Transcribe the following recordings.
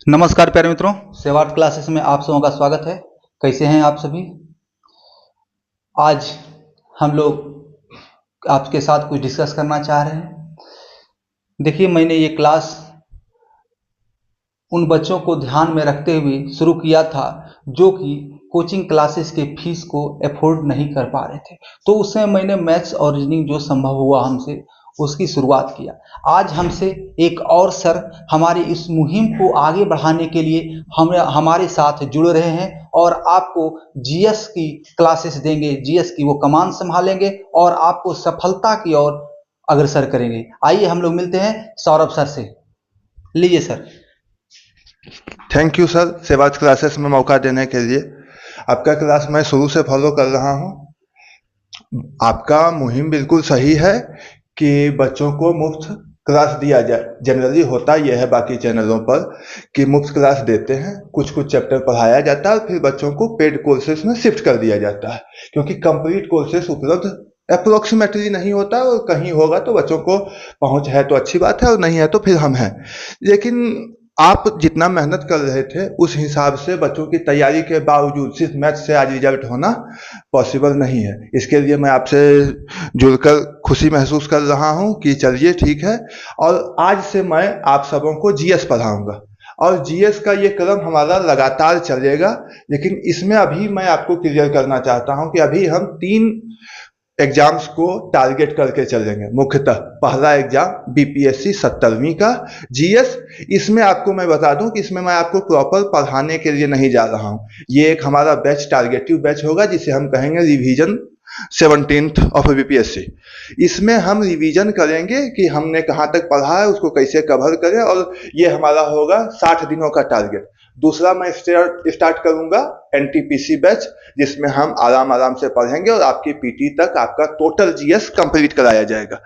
नमस्कार प्यारे मित्रों, सेवार्थ क्लासेस में आप सबों का स्वागत है। कैसे हैं आप सभी? आज हम लोग आपके साथ कुछ डिस्कस करना चाह रहे हैं। देखिए, मैंने ये क्लास उन बच्चों को ध्यान में रखते हुए शुरू किया था जो कि कोचिंग क्लासेस के फीस को अफोर्ड नहीं कर पा रहे थे। तो उस समय मैंने मैथ्स और रीजनिंग जो संभव हुआ हमसे उसकी शुरुआत किया। आज हमसे एक और सर हमारी इस मुहिम को आगे बढ़ाने के लिए हमारे साथ जुड़ रहे हैं और आपको जीएस की क्लासेस देंगे। जीएस की वो कमान संभालेंगे और आपको सफलता की ओर अग्रसर करेंगे। आइए हम लोग मिलते हैं सौरभ सर से। लीजिए sir. Thank you sir, Sevarth classes में मौका देने के लिए। आपका क्लास मैं शुरू से फॉलो कर रहा हूँ। आपका मुहिम बिल्कुल सही है कि बच्चों को मुफ्त क्लास दिया जाए। जनरली होता यह है बाकी चैनलों पर कि मुफ्त क्लास देते हैं, कुछ कुछ चैप्टर पढ़ाया जाता है और फिर बच्चों को पेड कोर्सेज में शिफ्ट कर दिया जाता है, क्योंकि कंप्लीट कोर्सेज उपलब्ध अप्रोक्सीमेटली नहीं होता और कहीं होगा तो बच्चों को पहुंच है तो अच्छी बात है और नहीं है तो फिर हम हैं। लेकिन आप जितना मेहनत कर रहे थे उस हिसाब से बच्चों की तैयारी के बावजूद सिर्फ मैथ से आज रिजल्ट होना पॉसिबल नहीं है। इसके लिए मैं आपसे जुड़कर खुशी महसूस कर रहा हूं कि चलिए ठीक है, और आज से मैं आप सबों को जीएस पढ़ाऊंगा और जीएस का ये क्रम हमारा लगातार चलेगा। लेकिन इसमें अभी मैं आपको क्लियर करना चाहता हूं कि अभी हम 3 एग्जाम्स को टारगेट करके चलेंगे। मुख्यतः पहला एग्जाम बीपीएससी 70वीं का जीएस। इसमें आपको मैं बता दूं कि इसमें मैं आपको प्रॉपर पढ़ाने के लिए नहीं जा रहा हूं। ये एक हमारा बैच, टारगेटिव बैच होगा जिसे हम कहेंगे रिवीजन 17th ऑफ बीपीएससी। इसमें हम रिवीजन करेंगे कि हमने कहां तक पढ़ा है, उसको कैसे कवर करें, और ये हमारा होगा 60 दिनों का टारगेट। दूसरा मैं स्टार्ट करूंगा एनटीपीसी बैच, जिसमें हम आराम आराम से पढ़ेंगे और आपकी पीटी तक आपका टोटल जीएस कंप्लीट कराया जाएगा।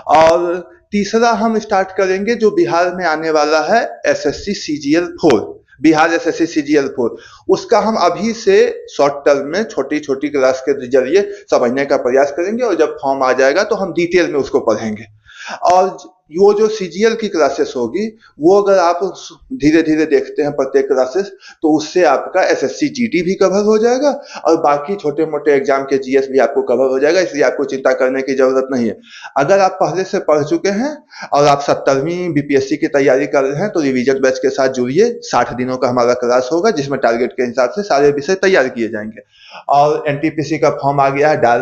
और तीसरा हम स्टार्ट करेंगे जो बिहार में आने वाला है SSC CGL 4, Bihar SSC CGL 4। उसका हम अभी से शॉर्ट टर्म में छोटी छोटी क्लास के जरिए समझने का प्रयास करेंगे और जब फॉर्म आ जाएगा तो हम डिटेल में उसको पढ़ेंगे। और वो जो सीजीएल की क्लासेस होगी वो अगर आप धीरे धीरे देखते हैं प्रत्येक क्लासेस, तो उससे आपका एसएससी जीडी भी कवर हो जाएगा और बाकी छोटे मोटे एग्जाम के जीएस भी आपको कवर हो जाएगा। इसलिए आपको चिंता करने की जरूरत नहीं है। अगर आप पहले से पढ़ चुके हैं और आप 70वीं बीपीएससी की तैयारी कर रहे हैं तो रिवीजन बैच के साथ जुड़िए। 60 दिनों का हमारा क्लास होगा जिसमें टारगेट के हिसाब से सारे विषय तैयार किए जाएंगे। और एनटीपीसी का फॉर्म आ गया है, डाल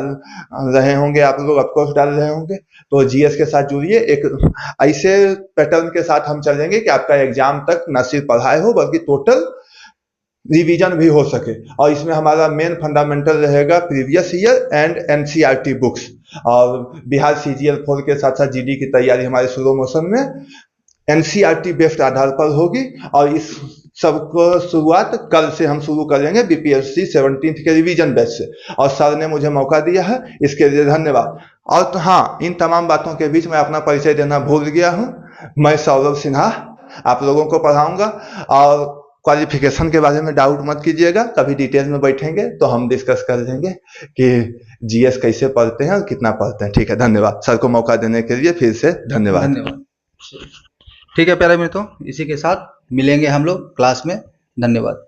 रहे होंगे आप लोग, ऑफकोर्स डाल रहे होंगे, तो जीएस के साथ जुड़िए। एक ऐसे पैटर्न के साथ हम चलेंगे कि आपका एग्जाम तक न सिर्फ पढ़ाई हो बल्कि टोटल रिवीजन भी हो सके। और इसमें हमारा मेन फंडामेंटल रहेगा previous year and NCERT books. और बिहार सीजीएल 4 के साथ साथ जीडी की तैयारी हमारे स्लो मोशन में एनसीईआरटी बेस्ड आधार पर होगी। और इस सबको शुरुआत कल से हम शुरू करेंगे बीपीएससी 17th के रिवीजन बैच से। और सर ने मुझे मौका दिया है, इसके लिए धन्यवाद। और तो हाँ, इन तमाम बातों के बीच मैं अपना परिचय देना भूल गया हूँ। मैं सौरभ सिन्हा आप लोगों को पढ़ाऊंगा। और क्वालिफिकेशन के बारे में डाउट मत कीजिएगा, कभी डिटेल में बैठेंगे तो हम डिस्कस कर लेंगे कि जीएस कैसे पढ़ते हैं और कितना पढ़ते हैं। ठीक है, धन्यवाद सर को मौका देने के लिए फिर से धन्यवाद। ठीक है प्यारे मित्रों, इसी के साथ मिलेंगे हम लोग क्लास में। धन्यवाद।